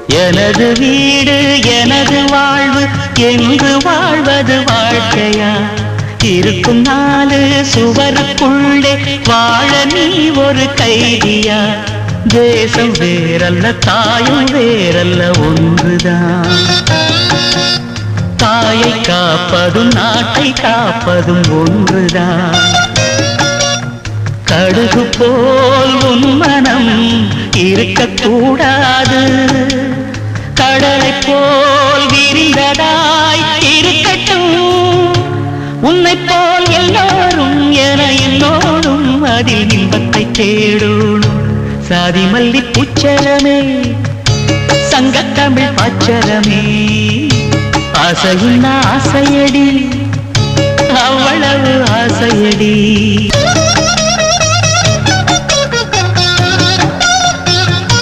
எனது வீடு எனது வாழ்வு என்று வாழ்வது வாழ்க்கையா? இருக்கும் நாலு சுவருக்குள்ளே வாழ நீ ஒரு கைதியா? தேசம் வேறல்ல தாயும் வேறல்ல ஒன்றுதான். தாயை காப்பதும் நாட்டை காப்பதும் ஒன்றுதான். கடுகு போல் உன் மனம் இருக்கக்கூடாது. கடலை போல் விரிந்ததாய் இருக்கட்டும். உன்னை போல் எல்லாரும் என என்னோடும் அதில் இன்பத்தை தேடும். சாதி மல்லி பூச்சரமே சங்கத்தமிழ் பாச்சரமே ஆசையின் ஆசையடி அவ்வளவு ஆசையடி.